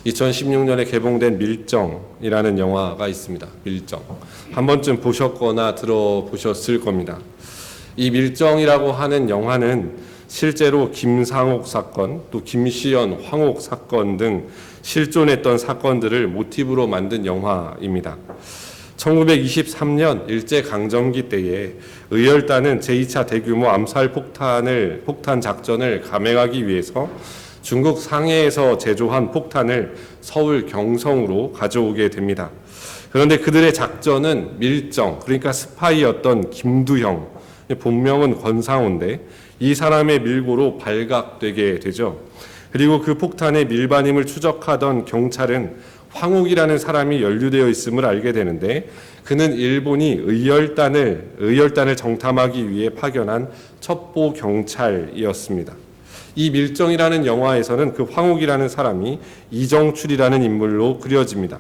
2016년에 개봉된 밀정이라는 영화가 있습니다. 밀정. 한 번쯤 보셨거나 들어보셨을 겁니다. 이 밀정이라고 하는 영화는 실제로 김상옥 사건, 또 김시연, 황옥 사건 등 실존했던 사건들을 모티브로 만든 영화입니다. 1923년 일제강점기 때에 의열단은 제2차 대규모 암살 폭탄 작전을 감행하기 위해서 중국 상해에서 제조한 폭탄을 서울 경성으로 가져오게 됩니다. 그런데 그들의 작전은 밀정, 그러니까 스파이였던 김두형, 본명은 권상우인데 이 사람의 밀고로 발각되게 되죠. 그리고 그 폭탄의 밀반임을 추적하던 경찰은 황옥이라는 사람이 연루되어 있음을 알게 되는데 그는 일본이 의열단을 정탐하기 위해 파견한 첩보 경찰이었습니다. 이 밀정이라는 영화에서는 그 황옥이라는 사람이 이정출이라는 인물로 그려집니다.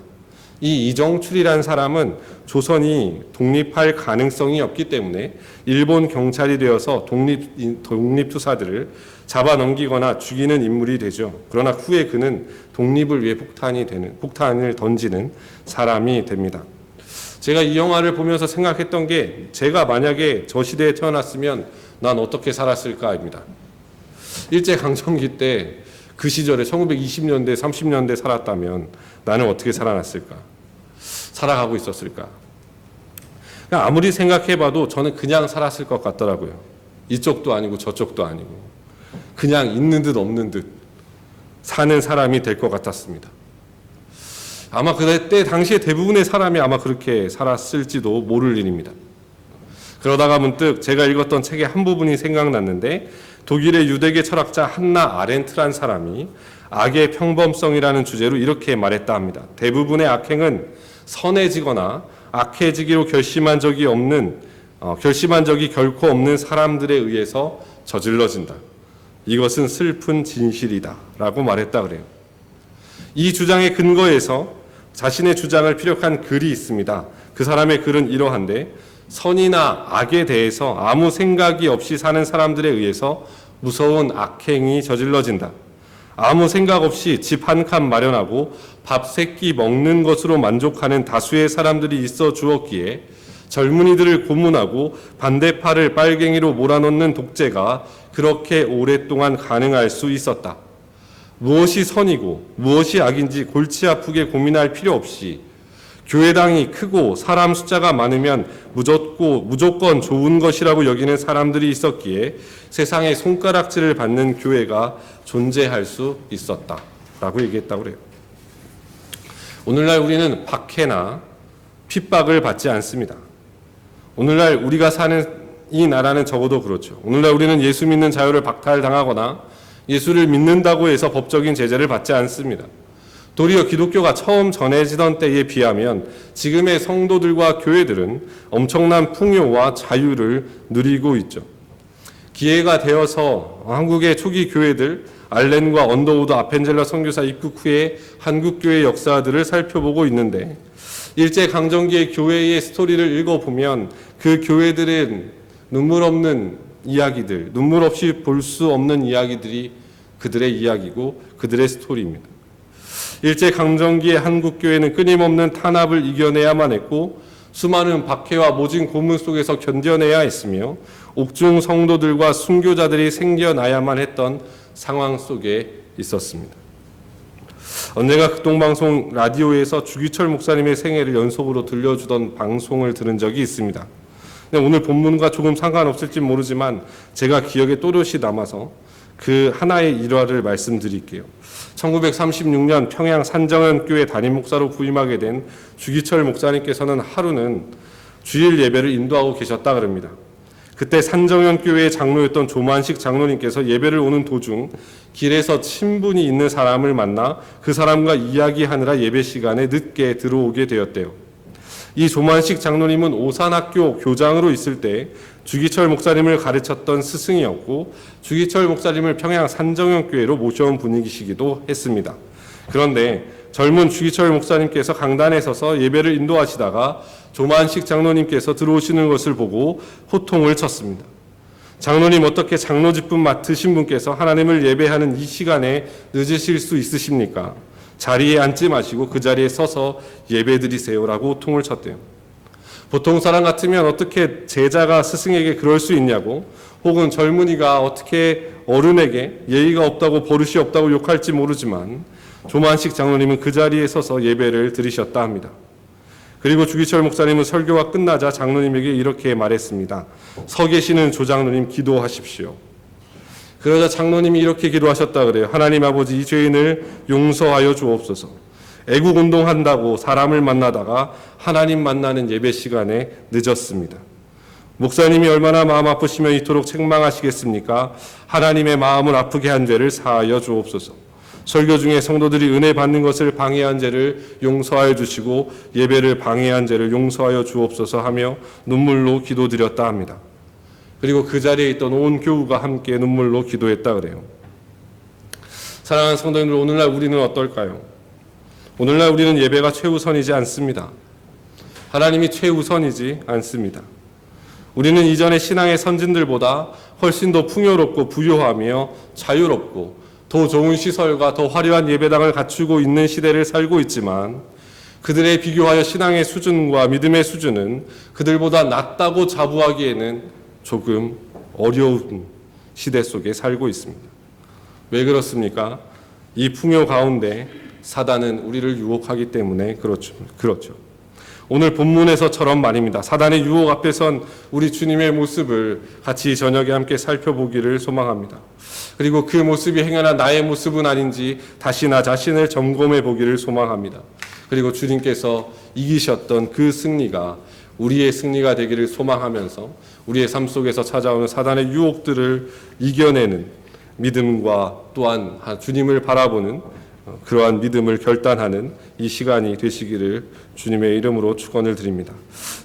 이 이정출이라는 사람은 조선이 독립할 가능성이 없기 때문에 일본 경찰이 되어서 독립투사들을 잡아넘기거나 죽이는 인물이 되죠. 그러나 후에 그는 독립을 위해 폭탄을 던지는 사람이 됩니다. 제가 이 영화를 보면서 생각했던 게 제가 만약에 저 시대에 태어났으면 난 어떻게 살았을까입니다. 일제강점기 때 그 시절에 1920년대, 30년대 살았다면 나는 어떻게 살아났을까? 살아가고 있었을까? 아무리 생각해봐도 저는 그냥 살았을 것 같더라고요. 이쪽도 아니고 저쪽도 아니고 그냥 있는 듯 없는 듯 사는 사람이 될 것 같았습니다. 아마 그때 당시에 대부분의 사람이 아마 그렇게 살았을지도 모를 일입니다. 그러다가 문득 제가 읽었던 책의 한 부분이 생각났는데 독일의 유대계 철학자 한나 아렌트란 사람이 악의 평범성이라는 주제로 이렇게 말했다 합니다. 대부분의 악행은 선해지거나 악해지기로 결심한 적이 결코 없는 사람들에 의해서 저질러진다. 이것은 슬픈 진실이다 라고 말했다 그래요. 이 주장의 근거에서 자신의 주장을 피력한 글이 있습니다. 그 사람의 글은 이러한데 선이나 악에 대해서 아무 생각이 없이 사는 사람들에 의해서 무서운 악행이 저질러진다. 아무 생각 없이 집 한 칸 마련하고 밥 세 끼 먹는 것으로 만족하는 다수의 사람들이 있어 주었기에 젊은이들을 고문하고 반대팔을 빨갱이로 몰아넣는 독재가 그렇게 오랫동안 가능할 수 있었다. 무엇이 선이고 무엇이 악인지 골치 아프게 고민할 필요 없이 교회당이 크고 사람 숫자가 많으면 무조건 좋은 것이라고 여기는 사람들이 있었기에 세상에 손가락질을 받는 교회가 존재할 수 있었다 라고 얘기했다고 그래요. 오늘날 우리는 박해나 핍박을 받지 않습니다. 오늘날 우리가 사는 이 나라는 적어도 그렇죠. 오늘날 우리는 예수 믿는 자유를 박탈당하거나 예수를 믿는다고 해서 법적인 제재를 받지 않습니다. 도리어 기독교가 처음 전해지던 때에 비하면 지금의 성도들과 교회들은 엄청난 풍요와 자유를 누리고 있죠. 기회가 되어서 한국의 초기 교회들 알렌과 언더우드 아펜젤러 선교사 입국 후에 한국교회 역사들을 살펴보고 있는데 일제강점기의 교회의 스토리를 읽어보면 그 교회들은 눈물 없이 볼 수 없는 이야기들이 그들의 이야기고 그들의 스토리입니다. 일제강점기의 한국교회는 끊임없는 탄압을 이겨내야만 했고 수많은 박해와 모진 고문 속에서 견뎌내야 했으며 옥중 성도들과 순교자들이 생겨나야만 했던 상황 속에 있었습니다. 언젠가 극동방송 라디오에서 주기철 목사님의 생애를 연속으로 들려주던 방송을 들은 적이 있습니다. 오늘 본문과 조금 상관없을지 모르지만 제가 기억에 또렷이 남아서 그 하나의 일화를 말씀드릴게요. 1936년 평양 산정현교회 담임 목사로 부임하게 된 주기철 목사님께서는 하루는 주일 예배를 인도하고 계셨다 그럽니다. 그때 산정현교회의 장로였던 조만식 장로님께서 예배를 오는 도중 길에서 친분이 있는 사람을 만나 그 사람과 이야기하느라 예배 시간에 늦게 들어오게 되었대요. 이 조만식 장로님은 오산학교 교장으로 있을 때 주기철 목사님을 가르쳤던 스승이었고 주기철 목사님을 평양 산정현교회로 모셔온 분이시기도 했습니다. 그런데 젊은 주기철 목사님께서 강단에 서서 예배를 인도하시다가 조만식 장로님께서 들어오시는 것을 보고 호통을 쳤습니다. 장로님, 어떻게 장로 직분 맡으신 분께서 하나님을 예배하는 이 시간에 늦으실 수 있으십니까? 자리에 앉지 마시고 그 자리에 서서 예배드리세요라고 통을 쳤대요. 보통 사람 같으면 어떻게 제자가 스승에게 그럴 수 있냐고, 혹은 젊은이가 어떻게 어른에게 예의가 없다고 버릇이 없다고 욕할지 모르지만 조만식 장로님은 그 자리에 서서 예배를 드리셨다 합니다. 그리고 주기철 목사님은 설교가 끝나자 장로님에게 이렇게 말했습니다. 서 계시는 조장로님 기도하십시오. 그러자 장로님이 이렇게 기도하셨다 그래요. 하나님 아버지, 이 죄인을 용서하여 주옵소서. 애국운동한다고 사람을 만나다가 하나님 만나는 예배 시간에 늦었습니다. 목사님이 얼마나 마음 아프시면 이토록 책망하시겠습니까? 하나님의 마음을 아프게 한 죄를 사하여 주옵소서. 설교 중에 성도들이 은혜 받는 것을 방해한 죄를 용서하여 주시고 예배를 방해한 죄를 용서하여 주옵소서 하며 눈물로 기도드렸다 합니다. 그리고 그 자리에 있던 온 교우가 함께 눈물로 기도했다 그래요. 사랑하는 성도님들, 오늘날 우리는 어떨까요? 오늘날 우리는 예배가 최우선이지 않습니다. 하나님이 최우선이지 않습니다. 우리는 이전의 신앙의 선진들보다 훨씬 더 풍요롭고 부유하며 자유롭고 더 좋은 시설과 더 화려한 예배당을 갖추고 있는 시대를 살고 있지만 그들에 비교하여 신앙의 수준과 믿음의 수준은 그들보다 낮다고 자부하기에는 조금 어려운 시대 속에 살고 있습니다. 왜 그렇습니까? 이 풍요 가운데 사단은 우리를 유혹하기 때문에 그렇죠. 오늘 본문에서처럼 말입니다. 사단의 유혹 앞에 선 우리 주님의 모습을 같이 저녁에 함께 살펴보기를 소망합니다. 그리고 그 모습이 행여나 나의 모습은 아닌지 다시 나 자신을 점검해 보기를 소망합니다. 그리고 주님께서 이기셨던 그 승리가 우리의 승리가 되기를 소망하면서 우리의 삶 속에서 찾아오는 사단의 유혹들을 이겨내는 믿음과 또한 주님을 바라보는 그러한 믿음을 결단하는 이 시간이 되시기를 주님의 이름으로 축원을 드립니다.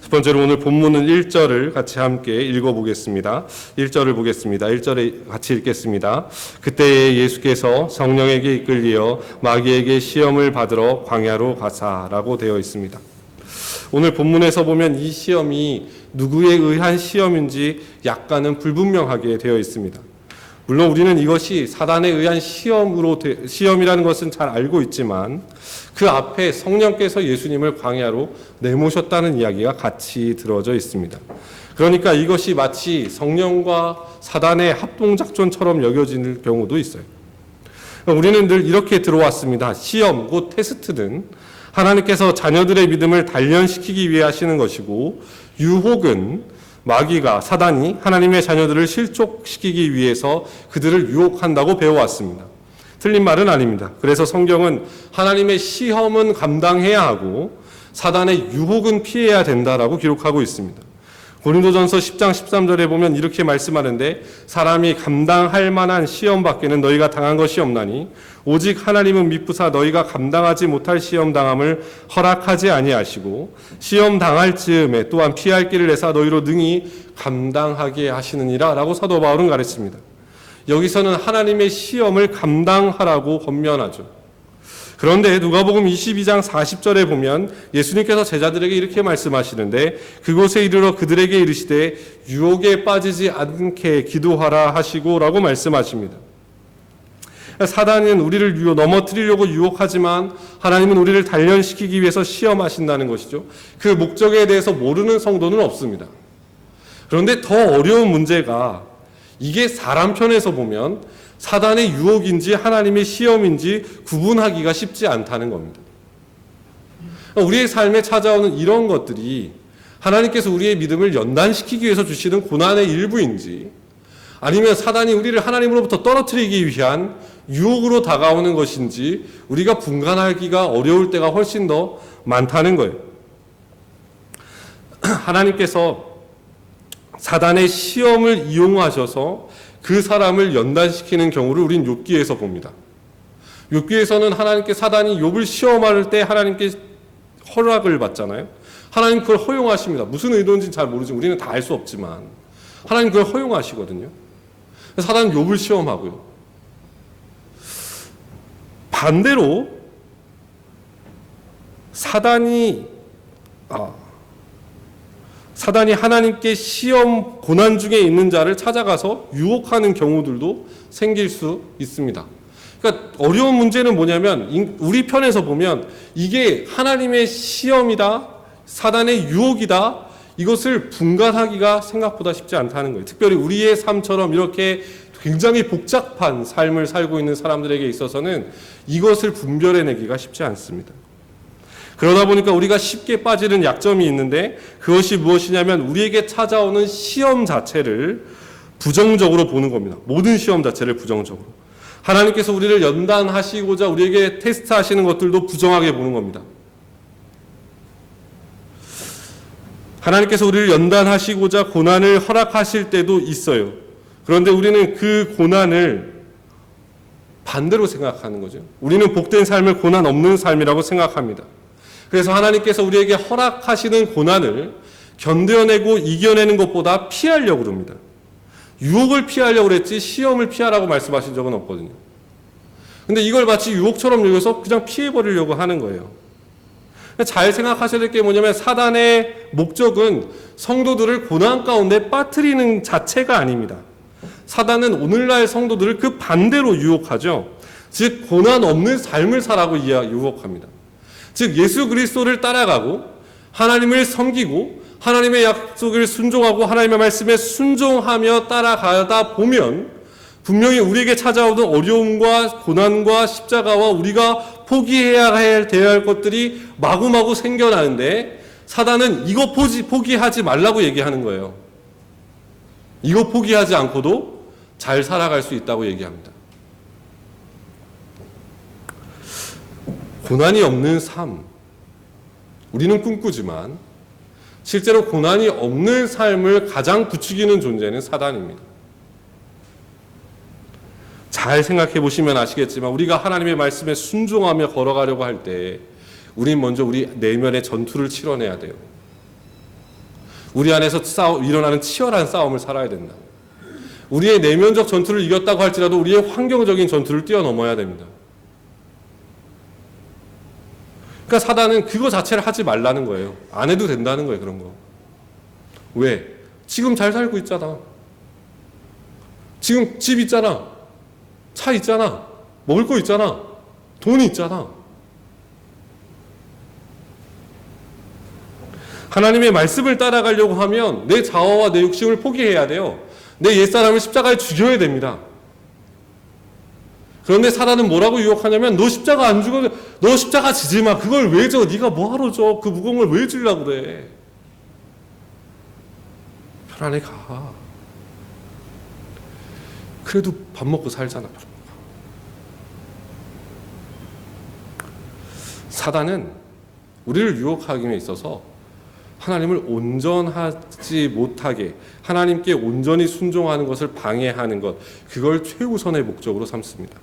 첫 번째로 오늘 본문은 1절을 같이 함께 읽어보겠습니다. 1절을 보겠습니다. 1절에 같이 읽겠습니다. 그때에 예수께서 성령에게 이끌리어 마귀에게 시험을 받으러 광야로 가사라고 되어 있습니다. 오늘 본문에서 보면 이 시험이 누구에 의한 시험인지 약간은 불분명하게 되어 있습니다. 물론 우리는 이것이 사단에 의한 시험이라는 것은 잘 알고 있지만 그 앞에 성령께서 예수님을 광야로 내모셨다는 이야기가 같이 들어져 있습니다. 그러니까 이것이 마치 성령과 사단의 합동작전처럼 여겨지는 경우도 있어요. 우리는 늘 이렇게 들어왔습니다. 시험, 곧 테스트는 하나님께서 자녀들의 믿음을 단련시키기 위해 하시는 것이고, 유혹은 마귀가, 사단이 하나님의 자녀들을 실족시키기 위해서 그들을 유혹한다고 배워왔습니다. 틀린 말은 아닙니다. 그래서 성경은 하나님의 시험은 감당해야 하고 사단의 유혹은 피해야 된다라고 기록하고 있습니다. 고린도전서 10장 13절에 보면 이렇게 말씀하는데, 사람이 감당할 만한 시험 밖에는 너희가 당한 것이 없나니 오직 하나님은 미쁘사 너희가 감당하지 못할 시험 당함을 허락하지 아니하시고 시험 당할 즈음에 또한 피할 길을 내사 너희로 능히 감당하게 하시느니라 라고 사도 바울은 가르칩니다. 여기서는 하나님의 시험을 감당하라고 권면하죠. 그런데 누가복음 22장 40절에 보면 예수님께서 제자들에게 이렇게 말씀하시는데, 그곳에 이르러 그들에게 이르시되 유혹에 빠지지 않게 기도하라 하시고 라고 말씀하십니다. 사단은 우리를 넘어뜨리려고 유혹하지만 하나님은 우리를 단련시키기 위해서 시험하신다는 것이죠. 그 목적에 대해서 모르는 성도는 없습니다. 그런데 더 어려운 문제가, 이게 사람 편에서 보면 사단의 유혹인지 하나님의 시험인지 구분하기가 쉽지 않다는 겁니다. 우리의 삶에 찾아오는 이런 것들이 하나님께서 우리의 믿음을 연단시키기 위해서 주시는 고난의 일부인지, 아니면 사단이 우리를 하나님으로부터 떨어뜨리기 위한 유혹으로 다가오는 것인지 우리가 분간하기가 어려울 때가 훨씬 더 많다는 거예요. 하나님께서 사단의 시험을 이용하셔서 그 사람을 연단시키는 경우를 우린 욥기에서 봅니다. 욥기에서는 하나님께 사단이 욥을 시험할 때 하나님께 허락을 받잖아요. 하나님 그걸 허용하십니다. 무슨 의도인지는 잘 모르지만 우리는 다 알 수 없지만 하나님 그걸 허용하시거든요. 사단은 욥을 시험하고요. 반대로 사단이 하나님께 시험 고난 중에 있는 자를 찾아가서 유혹하는 경우들도 생길 수 있습니다. 그러니까 어려운 문제는 뭐냐면 우리 편에서 보면 이게 하나님의 시험이다, 사단의 유혹이다, 이것을 분간하기가 생각보다 쉽지 않다는 거예요. 특별히 우리의 삶처럼 이렇게 굉장히 복잡한 삶을 살고 있는 사람들에게 있어서는 이것을 분별해내기가 쉽지 않습니다. 그러다 보니까 우리가 쉽게 빠지는 약점이 있는데 그것이 무엇이냐면 우리에게 찾아오는 시험 자체를 부정적으로 보는 겁니다. 모든 시험 자체를 부정적으로. 하나님께서 우리를 연단하시고자 우리에게 테스트하시는 것들도 부정하게 보는 겁니다. 하나님께서 우리를 연단하시고자 고난을 허락하실 때도 있어요. 그런데 우리는 그 고난을 반대로 생각하는 거죠. 우리는 복된 삶을 고난 없는 삶이라고 생각합니다. 그래서 하나님께서 우리에게 허락하시는 고난을 견뎌내고 이겨내는 것보다 피하려고 합니다. 유혹을 피하려고 그랬지 시험을 피하라고 말씀하신 적은 없거든요. 근데 이걸 마치 유혹처럼 여겨서 그냥 피해버리려고 하는 거예요. 잘 생각하셔야 될 게 뭐냐면 사단의 목적은 성도들을 고난 가운데 빠뜨리는 자체가 아닙니다. 사단은 오늘날 성도들을 그 반대로 유혹하죠. 즉 고난 없는 삶을 살라고 유혹합니다. 즉 예수 그리스도를 따라가고 하나님을 섬기고 하나님의 약속을 순종하고 하나님의 말씀에 순종하며 따라가다 보면 분명히 우리에게 찾아오는 어려움과 고난과 십자가와 우리가 포기해야 할 것들이 마구마구 생겨나는데 사단은 이거 포기하지 말라고 얘기하는 거예요. 이거 포기하지 않고도 잘 살아갈 수 있다고 얘기합니다. 고난이 없는 삶, 우리는 꿈꾸지만 실제로 고난이 없는 삶을 가장 부추기는 존재는 사단입니다. 잘 생각해 보시면 아시겠지만 우리가 하나님의 말씀에 순종하며 걸어가려고 할 때 우린 먼저 우리 내면의 전투를 치러내야 돼요. 우리 안에서 일어나는 치열한 싸움을 살아야 된다. 우리의 내면적 전투를 이겼다고 할지라도 우리의 환경적인 전투를 뛰어넘어야 됩니다. 그러니까 사단은 그거 자체를 하지 말라는 거예요. 안 해도 된다는 거예요, 그런 거. 왜? 지금 잘 살고 있잖아. 지금 집 있잖아. 차 있잖아. 먹을 거 있잖아. 돈이 있잖아. 하나님의 말씀을 따라가려고 하면 내 자아와 내 욕심을 포기해야 돼요. 내 옛사람을 십자가에 죽여야 됩니다. 그런데 사단은 뭐라고 유혹하냐면 너 십자가 안 죽어도 너 십자가 지지 마. 그걸 왜 져? 네가 뭐하러 져? 그 무거운 걸 왜 지려고 그래? 편안히 가. 그래도 밥 먹고 살잖아. 사단은 우리를 유혹하기 위해 있어서 하나님을 온전하지 못하게 하나님께 온전히 순종하는 것을 방해하는 것, 그걸 최우선의 목적으로 삼습니다.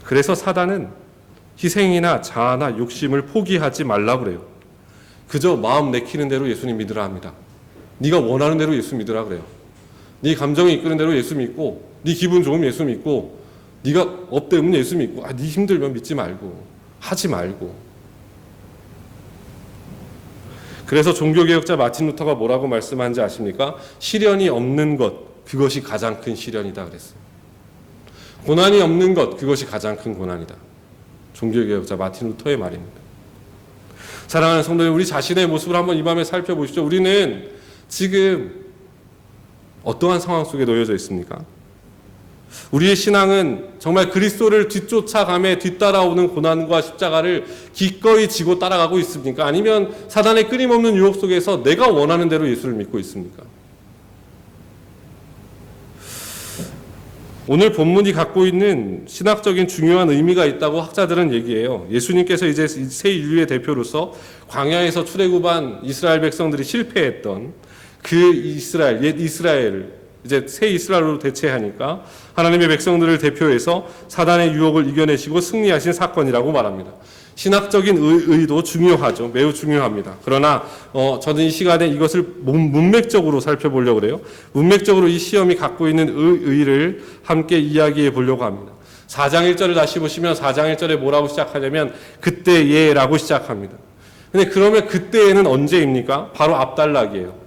그래서 사단은 희생이나 자아나 욕심을 포기하지 말라고 그래요. 그저 마음 내키는 대로 예수님 믿으라 합니다. 네가 원하는 대로 예수 믿으라 그래요. 네 감정이 이끄는 대로 예수 믿고 네 기분 좋으면 예수 믿고 네가 업되면 예수 믿고 네 힘들면 믿지 말고 하지 말고. 그래서 종교개혁자 마틴 루터가 뭐라고 말씀하는지 아십니까? 시련이 없는 것, 그것이 가장 큰 시련이다 그랬어요. 고난이 없는 것, 그것이 가장 큰 고난이다. 종교개혁자 마틴 루터의 말입니다. 사랑하는 성도님, 우리 자신의 모습을 한번 이 밤에 살펴보시죠. 우리는 지금 어떠한 상황 속에 놓여져 있습니까? 우리의 신앙은 정말 그리스도를 뒤쫓아가며 뒤따라오는 고난과 십자가를 기꺼이 지고 따라가고 있습니까? 아니면 사단의 끊임없는 유혹 속에서 내가 원하는 대로 예수를 믿고 있습니까? 오늘 본문이 갖고 있는 신학적인 중요한 의미가 있다고 학자들은 얘기해요. 예수님께서 이제 새 인류의 대표로서 광야에서 출애굽한 이스라엘 백성들이 실패했던 그 이스라엘, 옛 이스라엘을 이제 새 이스라엘로 대체하니까 하나님의 백성들을 대표해서 사단의 유혹을 이겨내시고 승리하신 사건이라고 말합니다. 신학적인 의도 중요하죠. 매우 중요합니다. 그러나 저는 이 시간에 이것을 문맥적으로 살펴보려고 그래요. 문맥적으로 이 시험이 갖고 있는 의의를 함께 이야기해 보려고 합니다. 4장 1절을 다시 보시면 4장 1절에 뭐라고 시작하냐면 그때예라고 시작합니다. 근데 그러면 그때에는 언제입니까? 바로 앞단락이에요.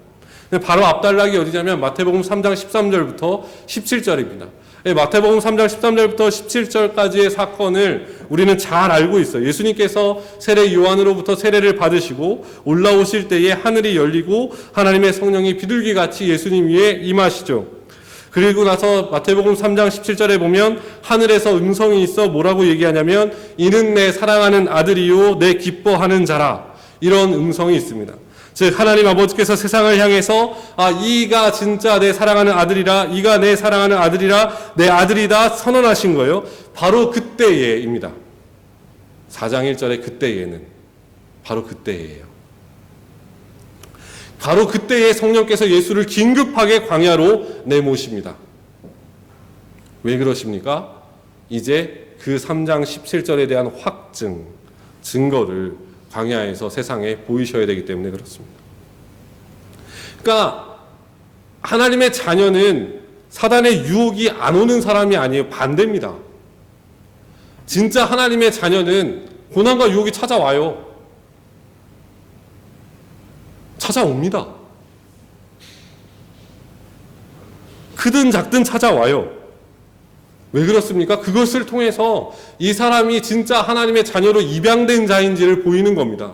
바로 앞단락이 어디냐면 마태복음 3장 13절부터 17절입니다. 마태복음 3장 13절부터 17절까지의 사건을 우리는 잘 알고 있어요. 예수님께서 세례 요한으로부터 세례를 받으시고 올라오실 때에 하늘이 열리고 하나님의 성령이 비둘기같이 예수님 위에 임하시죠. 그리고 나서 마태복음 3장 17절에 보면 하늘에서 음성이 있어 뭐라고 얘기하냐면 이는 내 사랑하는 아들이요 내 기뻐하는 자라, 이런 음성이 있습니다. 즉 하나님 아버지께서 세상을 향해서 이가 진짜 내 사랑하는 아들이라, 이가 내 사랑하는 아들이라, 내 아들이다 선언하신 거예요. 바로 그때에입니다. 4장 1절의 그때에는 바로 그때예요. 바로 그때에 성령께서 예수를 긴급하게 광야로 내모십니다. 왜 그러십니까? 이제 그 3장 17절에 대한 확증, 증거를 광야에서 세상에 보이셔야 되기 때문에 그렇습니다. 그러니까 하나님의 자녀는 사단의 유혹이 안 오는 사람이 아니에요. 반대입니다. 진짜 하나님의 자녀는 고난과 유혹이 찾아와요. 찾아옵니다. 크든 작든 찾아와요. 왜 그렇습니까? 그것을 통해서 이 사람이 진짜 하나님의 자녀로 입양된 자인지를 보이는 겁니다.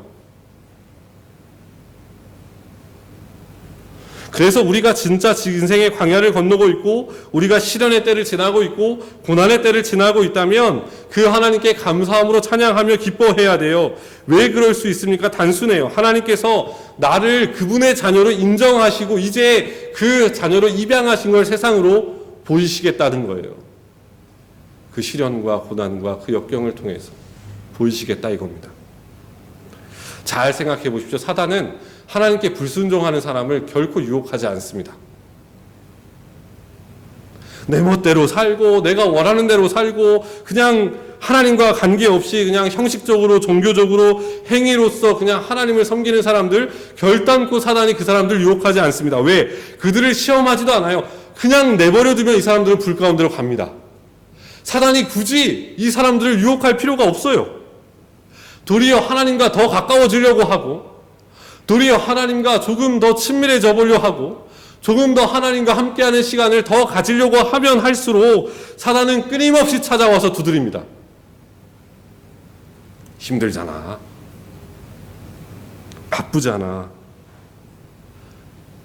그래서 우리가 진짜 인생의 광야를 건너고 있고 우리가 시련의 때를 지나고 있고 고난의 때를 지나고 있다면 그 하나님께 감사함으로 찬양하며 기뻐해야 돼요. 왜 그럴 수 있습니까? 단순해요. 하나님께서 나를 그분의 자녀로 인정하시고 이제 그 자녀로 입양하신 걸 세상으로 보이시겠다는 거예요. 그 시련과 고난과 그 역경을 통해서 보이시겠다 이겁니다. 잘 생각해 보십시오. 사단은 하나님께 불순종하는 사람을 결코 유혹하지 않습니다. 내 멋대로 살고 내가 원하는 대로 살고 그냥 하나님과 관계없이 그냥 형식적으로 종교적으로 행위로서 그냥 하나님을 섬기는 사람들, 결단코 사단이 그 사람들 유혹하지 않습니다. 왜? 그들을 시험하지도 않아요. 그냥 내버려두면 이 사람들은 불 가운데로 갑니다. 사단이 굳이 이 사람들을 유혹할 필요가 없어요. 도리어 하나님과 더 가까워지려고 하고 도리어 하나님과 조금 더 친밀해져 보려 하고 조금 더 하나님과 함께하는 시간을 더 가지려고 하면 할수록 사단은 끊임없이 찾아와서 두드립니다. 힘들잖아. 바쁘잖아.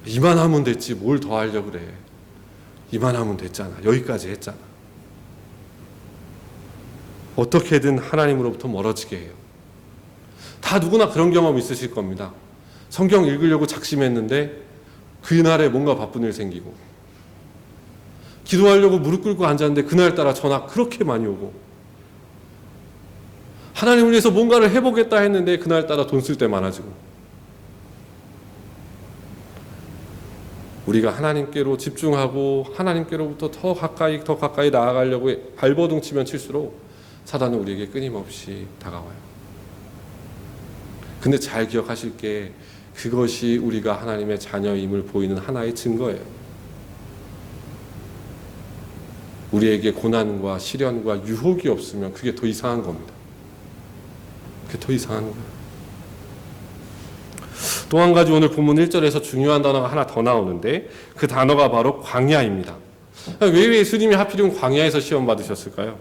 이만하면 됐지 뭘 더 하려고 그래. 이만하면 됐잖아. 여기까지 했잖아. 어떻게든 하나님으로부터 멀어지게 해요. 다 누구나 그런 경험 있으실 겁니다. 성경 읽으려고 작심했는데 그날에 뭔가 바쁜 일 생기고 기도하려고 무릎 꿇고 앉았는데 그날따라 전화 그렇게 많이 오고 하나님을 위해서 뭔가를 해보겠다 했는데 그날따라 돈 쓸 때 많아지고 우리가 하나님께로 집중하고 하나님께로부터 더 가까이 나아가려고 발버둥 치면 칠수록 사단은 우리에게 끊임없이 다가와요. 근데 잘 기억하실 게 그것이 우리가 하나님의 자녀임을 보이는 하나의 증거예요. 우리에게 고난과 시련과 유혹이 없으면 그게 더 이상한 겁니다. 그게 더 이상한 거예요. 또 한 가지 오늘 본문 1절에서 중요한 단어가 하나 더 나오는데 그 단어가 바로 광야입니다. 왜 예수님이 하필이면 광야에서 시험 받으셨을까요?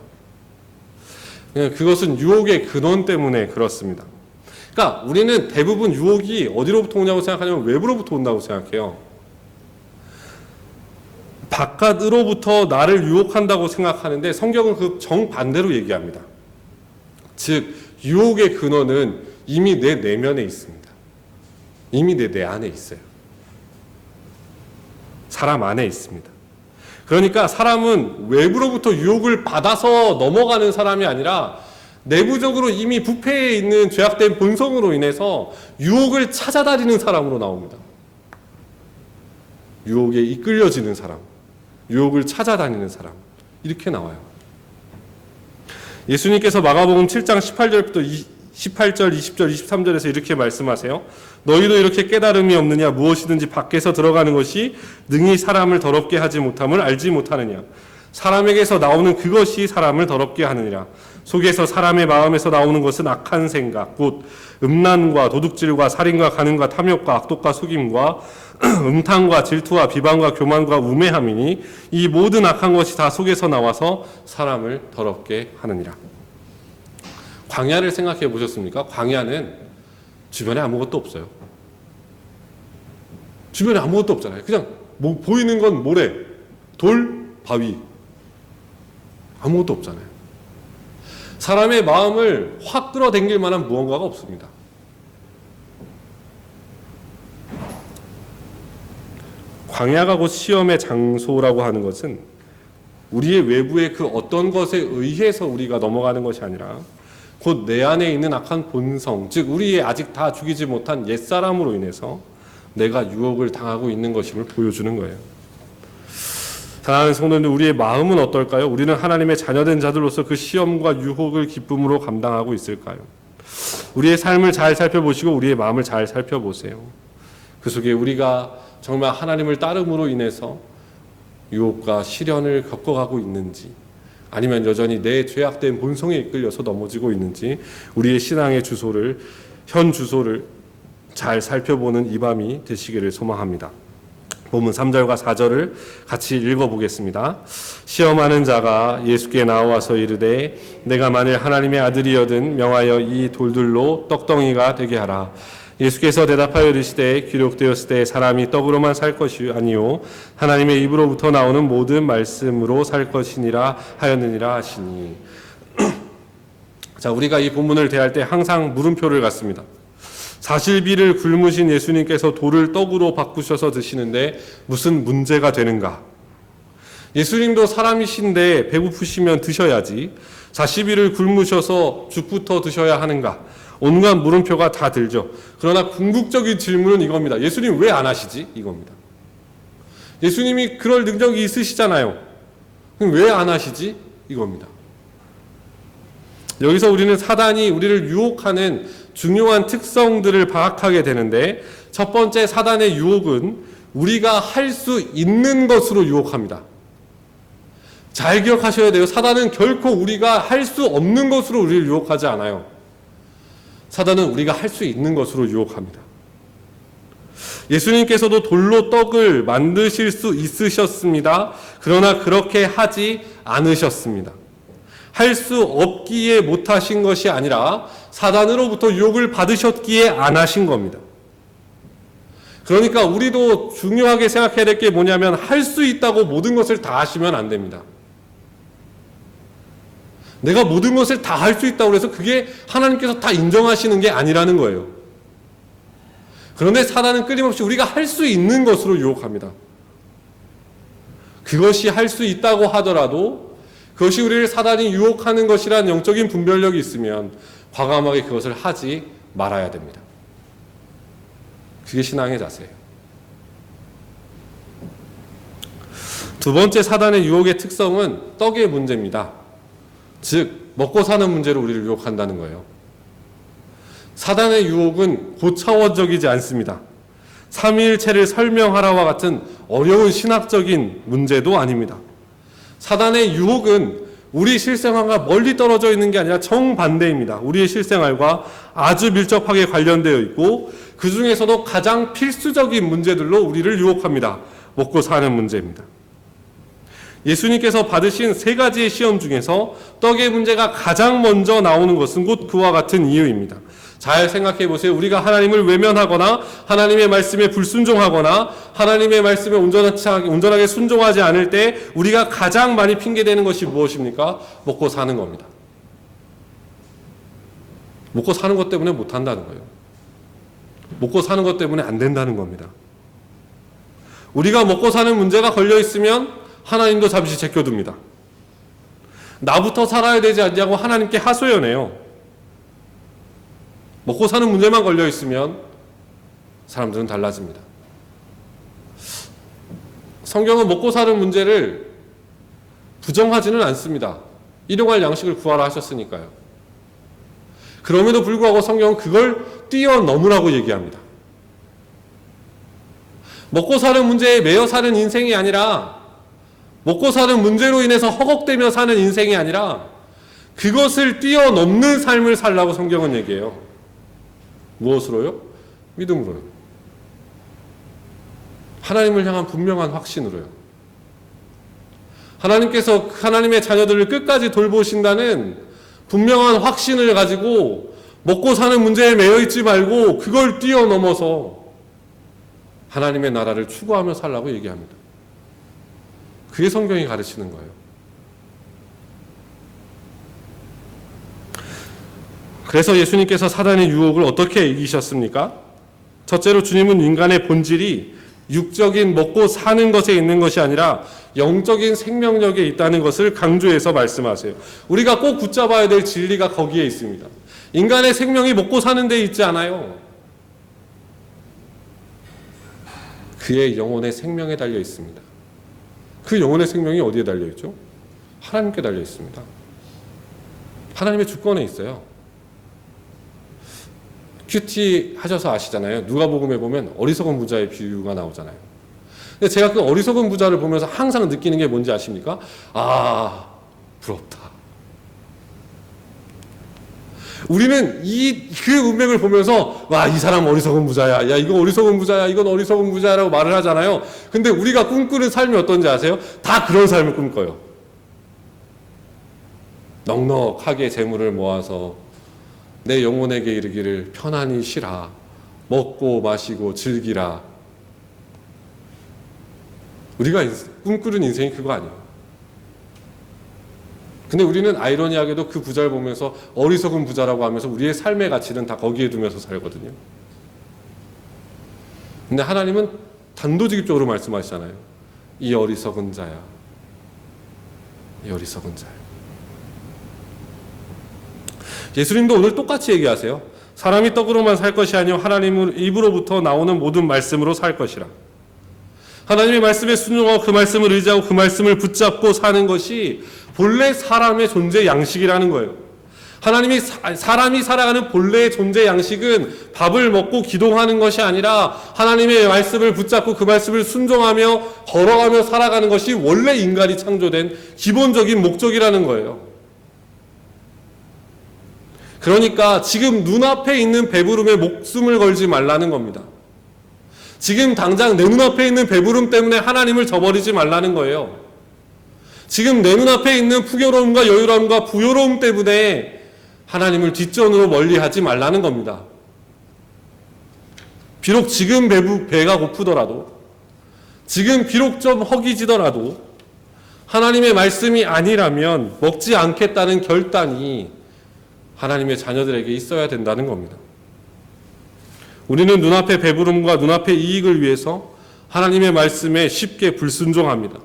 그것은 유혹의 근원 때문에 그렇습니다. 그러니까 우리는 대부분 유혹이 어디로부터 오냐고 생각하냐면 외부로부터 온다고 생각해요. 바깥으로부터 나를 유혹한다고 생각하는데 성경은 그 정반대로 얘기합니다. 즉 유혹의 근원은 이미 내 내면에 있습니다. 이미 내 안에 있어요. 사람 안에 있습니다. 그러니까 사람은 외부로부터 유혹을 받아서 넘어가는 사람이 아니라 내부적으로 이미 부패해 있는 죄악된 본성으로 인해서 유혹을 찾아다니는 사람으로 나옵니다. 유혹에 이끌려지는 사람, 유혹을 찾아다니는 사람, 이렇게 나와요. 예수님께서 마가복음 7장 18절, 20절, 23절에서 이렇게 말씀하세요. 너희도 이렇게 깨달음이 없느냐? 무엇이든지 밖에서 들어가는 것이 능히 사람을 더럽게 하지 못함을 알지 못하느냐? 사람에게서 나오는 그것이 사람을 더럽게 하느니라. 속에서 사람의 마음에서 나오는 것은 악한 생각, 곧 음란과 도둑질과 살인과 간음과 탐욕과 악독과 속임과 음탕과 질투와 비방과 교만과 우매함이니 이 모든 악한 것이 다 속에서 나와서 사람을 더럽게 하느니라. 광야를 생각해 보셨습니까? 광야는 주변에 아무것도 없어요. 주변에 아무것도 없잖아요. 그냥 보이는 건 모래, 돌, 바위. 아무것도 없잖아요. 사람의 마음을 확 끌어당길 만한 무언가가 없습니다. 광야가 곧 시험의 장소라고 하는 것은 우리의 외부의 그 어떤 것에 의해서 우리가 넘어가는 것이 아니라 곧 내 안에 있는 악한 본성, 즉 우리의 아직 다 죽이지 못한 옛사람으로 인해서 내가 유혹을 당하고 있는 것임을 보여주는 거예요. 사랑하는 성도님들, 우리의 마음은 어떨까요? 우리는 하나님의 자녀된 자들로서 그 시험과 유혹을 기쁨으로 감당하고 있을까요? 우리의 삶을 잘 살펴보시고 우리의 마음을 잘 살펴보세요. 그 속에 우리가 정말 하나님을 따름으로 인해서 유혹과 시련을 겪어가고 있는지, 아니면 여전히 내 죄악된 본성에 이끌려서 넘어지고 있는지 우리의 신앙의 주소를, 현 주소를 잘 살펴보는 이 밤이 되시기를 소망합니다. 본문 3절과 4절을 같이 읽어보겠습니다. 시험하는 자가 예수께 나와서 이르되 내가 만일 하나님의 아들이여든 명하여 이 돌들로 떡덩이가 되게 하라. 예수께서 대답하여 이르시되 기록되었을 때 사람이 떡으로만 살 것이 아니요 하나님의 입으로부터 나오는 모든 말씀으로 살 것이니라 하였느니라 하시니. 자, 우리가 이 본문을 대할 때 항상 물음표를 갖습니다. 사실비를 굶으신 예수님께서 돌을 떡으로 바꾸셔서 드시는데 무슨 문제가 되는가? 예수님도 사람이신데 배고프시면 드셔야지 사실비를 굶으셔서 죽부터 드셔야 하는가? 온갖 물음표가 다 들죠. 그러나 궁극적인 질문은 이겁니다. 예수님 왜 안 하시지? 이겁니다. 예수님이 그럴 능력이 있으시잖아요. 그럼 왜 안 하시지? 이겁니다. 여기서 우리는 사단이 우리를 유혹하는 중요한 특성들을 파악하게 되는데, 첫 번째 사단의 유혹은 우리가 할 수 있는 것으로 유혹합니다. 잘 기억하셔야 돼요. 사단은 결코 우리가 할 수 없는 것으로 우리를 유혹하지 않아요. 사단은 우리가 할 수 있는 것으로 유혹합니다. 예수님께서도 돌로 떡을 만드실 수 있으셨습니다. 그러나 그렇게 하지 않으셨습니다. 할 수 없기에 못하신 것이 아니라 사단으로부터 유혹을 받으셨기에 안 하신 겁니다. 그러니까 우리도 중요하게 생각해야 될 게 뭐냐면 할 수 있다고 모든 것을 다 하시면 안 됩니다. 내가 모든 것을 다 할 수 있다고 해서 그게 하나님께서 다 인정하시는 게 아니라는 거예요. 그런데 사단은 끊임없이 우리가 할 수 있는 것으로 유혹합니다. 그것이 할 수 있다고 하더라도 그것이 우리를 사단이 유혹하는 것이란 영적인 분별력이 있으면 과감하게 그것을 하지 말아야 됩니다. 그게 신앙의 자세예요. 두 번째 사단의 유혹의 특성은 떡의 문제입니다. 즉 먹고 사는 문제로 우리를 유혹한다는 거예요. 사단의 유혹은 고차원적이지 않습니다. 삼위일체를 설명하라와 같은 어려운 신학적인 문제도 아닙니다. 사단의 유혹은 우리 실생활과 멀리 떨어져 있는 게 아니라 정반대입니다. 우리의 실생활과 아주 밀접하게 관련되어 있고 그 중에서도 가장 필수적인 문제들로 우리를 유혹합니다. 먹고 사는 문제입니다. 예수님께서 받으신 세 가지의 시험 중에서 떡의 문제가 가장 먼저 나오는 것은 곧 그와 같은 이유입니다. 잘 생각해 보세요. 우리가 하나님을 외면하거나 하나님의 말씀에 불순종하거나 하나님의 말씀에 온전하게 순종하지 않을 때 우리가 가장 많이 핑계대는 것이 무엇입니까? 먹고 사는 겁니다. 먹고 사는 것 때문에 못한다는 거예요. 먹고 사는 것 때문에 안 된다는 겁니다. 우리가 먹고 사는 문제가 걸려 있으면 하나님도 잠시 제껴둡니다. 나부터 살아야 되지 않냐고 하나님께 하소연해요. 먹고 사는 문제만 걸려 있으면 사람들은 달라집니다. 성경은 먹고 사는 문제를 부정하지는 않습니다. 일용할 양식을 구하라 하셨으니까요. 그럼에도 불구하고 성경은 그걸 뛰어넘으라고 얘기합니다. 먹고 사는 문제에 매여 사는 인생이 아니라, 먹고 사는 문제로 인해서 허걱대며 사는 인생이 아니라, 그것을 뛰어넘는 삶을 살라고 성경은 얘기해요. 무엇으로요? 믿음으로요. 하나님을 향한 분명한 확신으로요. 하나님께서 하나님의 자녀들을 끝까지 돌보신다는 분명한 확신을 가지고 먹고 사는 문제에 매여 있지 말고 그걸 뛰어넘어서 하나님의 나라를 추구하며 살라고 얘기합니다. 그게 성경이 가르치는 거예요. 그래서 예수님께서 사단의 유혹을 어떻게 이기셨습니까? 첫째로 주님은 인간의 본질이 육적인 먹고 사는 것에 있는 것이 아니라 영적인 생명력에 있다는 것을 강조해서 말씀하세요. 우리가 꼭 붙잡아야 될 진리가 거기에 있습니다. 인간의 생명이 먹고 사는 데 있지 않아요. 그의 영혼의 생명에 달려 있습니다. 그 영혼의 생명이 어디에 달려 있죠? 하나님께 달려 있습니다. 하나님의 주권에 있어요. 큐티 하셔서 아시잖아요. 누가복음에 보면 어리석은 부자의 비유가 나오잖아요. 근데 제가 그 어리석은 부자를 보면서 항상 느끼는 게 뭔지 아십니까? 아, 부럽다. 우리는 그 운명을 보면서 와, 이 사람 어리석은 부자야. 야, 이거 어리석은 부자야. 이건 어리석은 부자라고 말을 하잖아요. 근데 우리가 꿈꾸는 삶이 어떤지 아세요? 다 그런 삶을 꿈꿔요. 넉넉하게 재물을 모아서 내 영혼에게 이르기를 편안히 쉬라. 먹고 마시고 즐기라. 우리가 꿈꾸는 인생이 그거 아니에요. 근데 우리는 아이러니하게도 그 부자를 보면서 어리석은 부자라고 하면서 우리의 삶의 가치는 다 거기에 두면서 살거든요. 근데 하나님은 단도직입적으로 말씀하시잖아요. 이 어리석은 자야. 이 어리석은 자야. 예수님도 오늘 똑같이 얘기하세요. 사람이 떡으로만 살 것이 아니요 하나님 입으로부터 나오는 모든 말씀으로 살 것이라. 하나님의 말씀에 순종하고 그 말씀을 의지하고 그 말씀을 붙잡고 사는 것이 본래 사람의 존재 양식이라는 거예요. 사람이 살아가는 본래의 존재 양식은 밥을 먹고 기도하는 것이 아니라 하나님의 말씀을 붙잡고 그 말씀을 순종하며 걸어가며 살아가는 것이 원래 인간이 창조된 기본적인 목적이라는 거예요. 그러니까 지금 눈앞에 있는 배부름에 목숨을 걸지 말라는 겁니다. 지금 당장 내 눈앞에 있는 배부름 때문에 하나님을 저버리지 말라는 거예요. 지금 내 눈앞에 있는 풍요로움과 여유로움과 부요로움 때문에 하나님을 뒷전으로 멀리하지 말라는 겁니다. 비록 지금 배가 고프더라도, 지금 비록 좀 허기지더라도 하나님의 말씀이 아니라면 먹지 않겠다는 결단이 하나님의 자녀들에게 있어야 된다는 겁니다. 우리는 눈앞의 배부름과 눈앞의 이익을 위해서 하나님의 말씀에 쉽게 불순종합니다.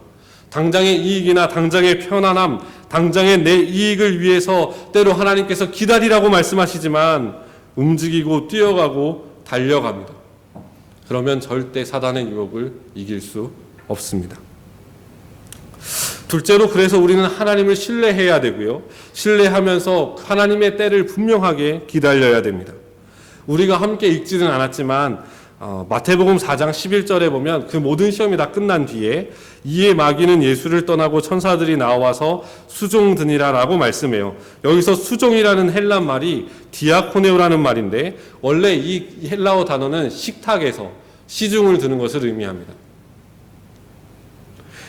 당장의 이익이나 당장의 편안함, 당장의 내 이익을 위해서 때로 하나님께서 기다리라고 말씀하시지만 움직이고 뛰어가고 달려갑니다. 그러면 절대 사단의 유혹을 이길 수 없습니다. 둘째로 그래서 우리는 하나님을 신뢰해야 되고요. 신뢰하면서 하나님의 때를 분명하게 기다려야 됩니다. 우리가 함께 읽지는 않았지만 마태복음 4장 11절에 보면 그 모든 시험이 다 끝난 뒤에 이에 마귀는 예수를 떠나고 천사들이 나와서 수종드니라라고 말씀해요. 여기서 수종이라는 헬라 말이 디아코네오라는 말인데 원래 이 헬라어 단어는 식탁에서 시중을 드는 것을 의미합니다.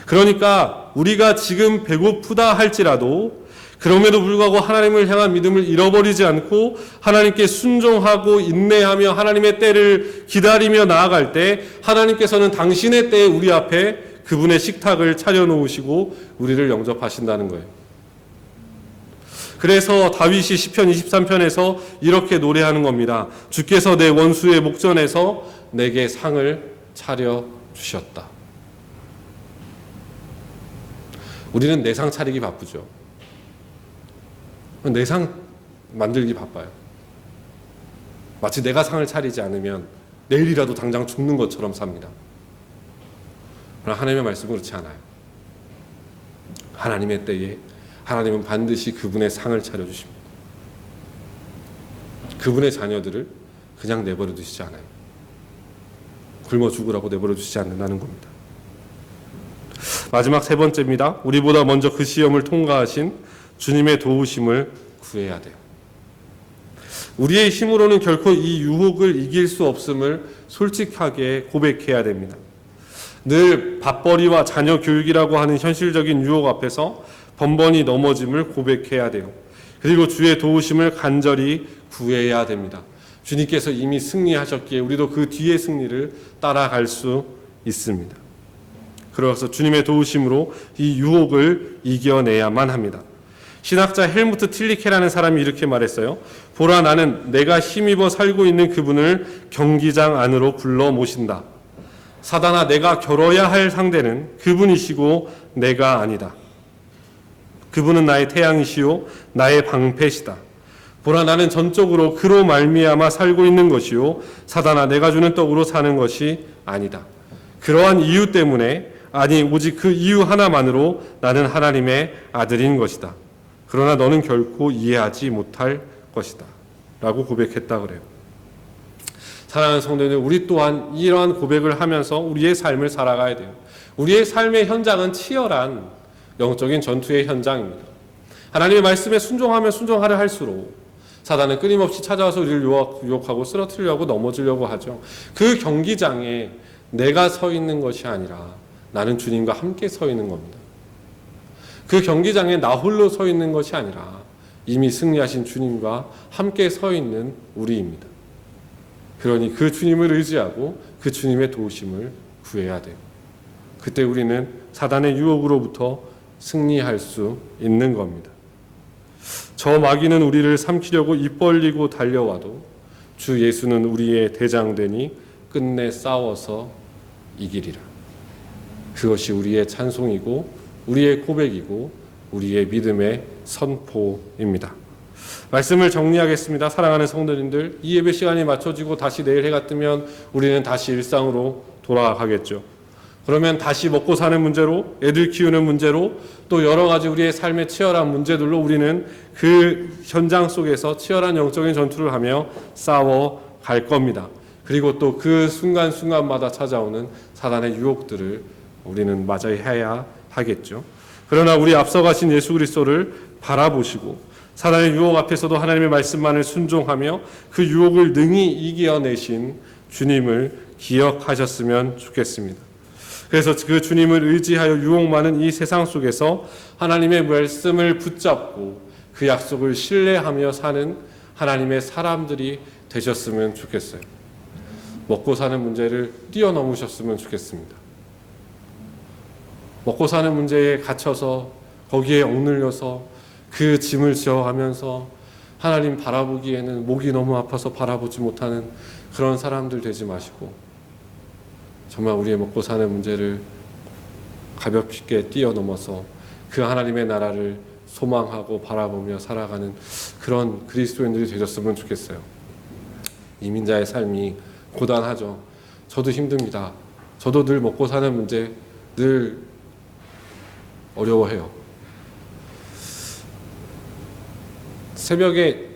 그러니까 우리가 지금 배고프다 할지라도 그럼에도 불구하고 하나님을 향한 믿음을 잃어버리지 않고 하나님께 순종하고 인내하며 하나님의 때를 기다리며 나아갈 때 하나님께서는 당신의 때에 우리 앞에 그분의 식탁을 차려놓으시고 우리를 영접하신다는 거예요. 그래서 다윗이 시편 23편에서 이렇게 노래하는 겁니다. 주께서 내 원수의 목전에서 내게 상을 차려주셨다. 우리는 내 상 차리기 바쁘죠. 내 상 만들기 바빠요. 마치 내가 상을 차리지 않으면 내일이라도 당장 죽는 것처럼 삽니다. 그러나 하나님의 말씀은 그렇지 않아요. 하나님의 때에 하나님은 반드시 그분의 상을 차려주십니다. 그분의 자녀들을 그냥 내버려 두시지 않아요. 굶어 죽으라고 내버려 두시지 않는다는 겁니다. 마지막 세 번째입니다. 우리보다 먼저 그 시험을 통과하신 주님의 도우심을 구해야 돼요. 우리의 힘으로는 결코 이 유혹을 이길 수 없음을 솔직하게 고백해야 됩니다. 늘 밥벌이와 자녀 교육이라고 하는 현실적인 유혹 앞에서 번번이 넘어짐을 고백해야 돼요. 그리고 주의 도우심을 간절히 구해야 됩니다. 주님께서 이미 승리하셨기에 우리도 그 뒤의 승리를 따라갈 수 있습니다. 그래서 주님의 도우심으로 이 유혹을 이겨내야만 합니다. 신학자 헬무트 틸리케라는 사람이 이렇게 말했어요. 보라, 나는 내가 힘입어 살고 있는 그분을 경기장 안으로 불러 모신다. 사단아, 내가 겨뤄야 할 상대는 그분이시고 내가 아니다. 그분은 나의 태양이시요 나의 방패시다. 보라, 나는 전적으로 그로 말미암아 살고 있는 것이요 사단아, 내가 주는 떡으로 사는 것이 아니다. 그러한 이유 때문에, 아니 오직 그 이유 하나만으로 나는 하나님의 아들인 것이다. 그러나 너는 결코 이해하지 못할 것이다 라고 고백했다 그래요. 사랑하는 성도들, 우리 또한 이러한 고백을 하면서 우리의 삶을 살아가야 돼요. 우리의 삶의 현장은 치열한 영적인 전투의 현장입니다. 하나님의 말씀에 순종하면 순종하려 할수록 사단은 끊임없이 찾아와서 우리를 유혹하고 쓰러뜨리려고 넘어지려고 하죠. 그 경기장에 내가 서 있는 것이 아니라 나는 주님과 함께 서 있는 겁니다. 그 경기장에 나 홀로 서 있는 것이 아니라 이미 승리하신 주님과 함께 서 있는 우리입니다. 그러니 그 주님을 의지하고 그 주님의 도우심을 구해야 돼요. 그때 우리는 사단의 유혹으로부터 승리할 수 있는 겁니다. 저 마귀는 우리를 삼키려고 입 벌리고 달려와도 주 예수는 우리의 대장되니 끝내 싸워서 이기리라. 그것이 우리의 찬송이고 우리의 고백이고 우리의 믿음의 선포입니다. 말씀을 정리하겠습니다. 사랑하는 성도님들, 이 예배 시간이 맞춰지고 다시 내일 해가 뜨면 우리는 다시 일상으로 돌아가겠죠. 그러면 다시 먹고 사는 문제로, 애들 키우는 문제로, 또 여러 가지 우리의 삶의 치열한 문제들로 우리는 그 현장 속에서 치열한 영적인 전투를 하며 싸워 갈 겁니다. 그리고 또 그 순간순간마다 찾아오는 사단의 유혹들을 우리는 맞이해야 하겠죠. 그러나 우리 앞서가신 예수 그리스도를 바라보시고 사단의 유혹 앞에서도 하나님의 말씀만을 순종하며 그 유혹을 능히 이겨내신 주님을 기억하셨으면 좋겠습니다. 그래서 그 주님을 의지하여 유혹 많은 이 세상 속에서 하나님의 말씀을 붙잡고 그 약속을 신뢰하며 사는 하나님의 사람들이 되셨으면 좋겠어요. 먹고 사는 문제를 뛰어넘으셨으면 좋겠습니다. 먹고 사는 문제에 갇혀서 거기에 억눌려서 그 짐을 지어가면서 하나님 바라보기에는 목이 너무 아파서 바라보지 못하는 그런 사람들 되지 마시고 정말 우리의 먹고 사는 문제를 가볍게 뛰어넘어서 그 하나님의 나라를 소망하고 바라보며 살아가는 그런 그리스도인들이 되셨으면 좋겠어요. 이민자의 삶이 고단하죠. 저도 힘듭니다. 저도 늘 먹고 사는 문제 늘 어려워해요. 새벽에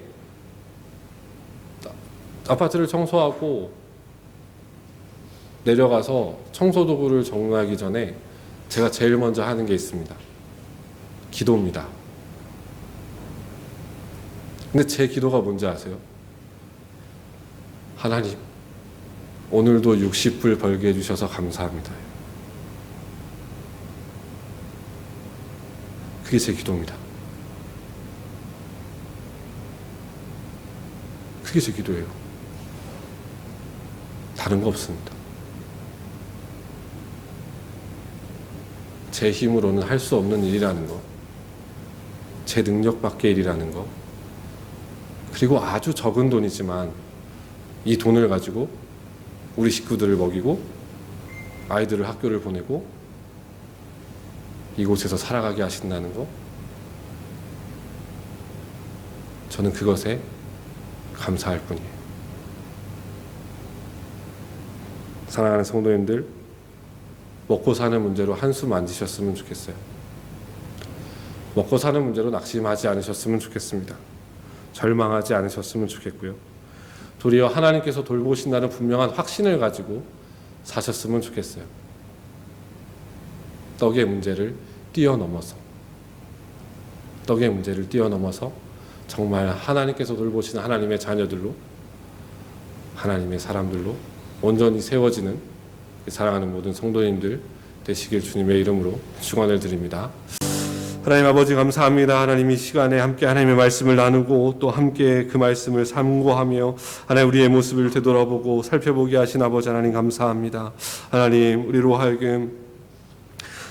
아파트를 청소하고 내려가서 청소도구를 정리하기 전에 제가 제일 먼저 하는 게 있습니다. 기도입니다. 근데 제 기도가 뭔지 아세요? 하나님, 오늘도 60불 벌게 해주셔서 감사합니다. 그게 제 기도입니다. 그게 제 기도예요. 다른 거 없습니다. 제 힘으로는 할 수 없는 일이라는 거, 제 능력 밖의 일이라는 거, 그리고 아주 적은 돈이지만 이 돈을 가지고 우리 식구들을 먹이고 아이들을 학교를 보내고 이곳에서 살아가게 하신다는 거, 저는 그것에 감사할 뿐이에요. 사랑하는 성도님들, 먹고 사는 문제로 한숨 안 지셨으면 좋겠어요. 먹고 사는 문제로 낙심하지 않으셨으면 좋겠습니다. 절망하지 않으셨으면 좋겠고요. 도리어 하나님께서 돌보신다는 분명한 확신을 가지고 사셨으면 좋겠어요. 떡의 문제를 뛰어넘어서 떡의 문제를 뛰어넘어서 정말 하나님께서 돌보시는 하나님의 자녀들로, 하나님의 사람들로 온전히 세워지는 사랑하는 모든 성도님들 되시길 주님의 이름으로 축원을 드립니다. 하나님 아버지 감사합니다. 하나님 이 시간에 함께 하나님의 말씀을 나누고 또 함께 그 말씀을 삼고하며 하나님 우리의 모습을 되돌아보고 살펴보게 하신 아버지 하나님 감사합니다. 하나님 우리로 하여금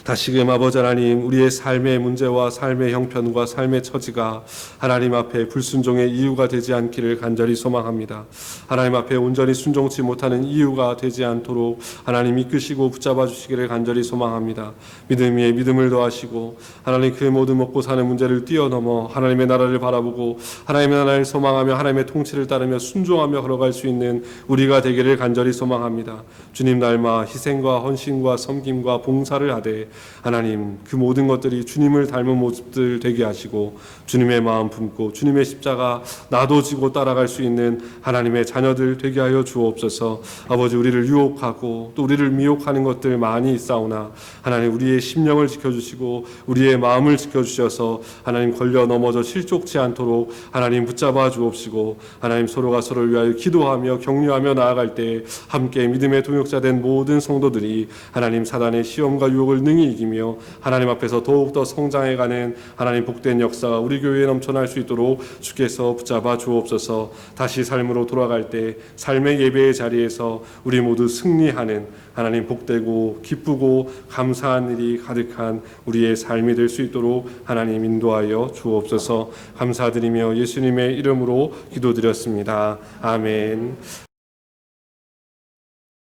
다시금 아버지 하나님 우리의 삶의 문제와 삶의 형편과 삶의 처지가 하나님 앞에 불순종의 이유가 되지 않기를 간절히 소망합니다. 하나님 앞에 온전히 순종치 못하는 이유가 되지 않도록 하나님 이끄시고 붙잡아 주시기를 간절히 소망합니다. 믿음 위에 믿음을 더하시고 하나님 그 모든 먹고 사는 문제를 뛰어넘어 하나님의 나라를 바라보고 하나님의 나라를 소망하며 하나님의 통치를 따르며 순종하며 걸어갈 수 있는 우리가 되기를 간절히 소망합니다. 주님 닮아 희생과 헌신과 섬김과 봉사를 하되 하나님 그 모든 것들이 주님을 닮은 모습들 되게 하시고 주님의 마음 품고 주님의 십자가 나도 지고 따라갈 수 있는 하나님의 자녀들 되게 하여 주옵소서. 아버지 우리를 유혹하고 또 우리를 미혹하는 것들 많이 있사오나 하나님 우리의 심령을 지켜주시고 우리의 마음을 지켜주셔서 하나님 걸려 넘어져 실족치 않도록 하나님 붙잡아 주옵시고 하나님 서로가 서로를 위하여 기도하며 격려하며 나아갈 때 함께 믿음의 동역자 된 모든 성도들이 하나님 사단의 시험과 유혹을 능히 이기며 하나님 앞에서 더욱더 성장해가는 하나님 복된 역사가 우리 교회에 넘쳐날 수 있도록 주께서 붙잡아 주옵소서. 다시 삶으로 돌아갈 때 삶의 예배의 자리에서 우리 모두 승리하는 하나님 복되고 기쁘고 감사한 일이 가득한 우리의 삶이 될 수 있도록 하나님 인도하여 주옵소서. 감사드리며 예수님의 이름으로 기도드렸습니다. 아멘.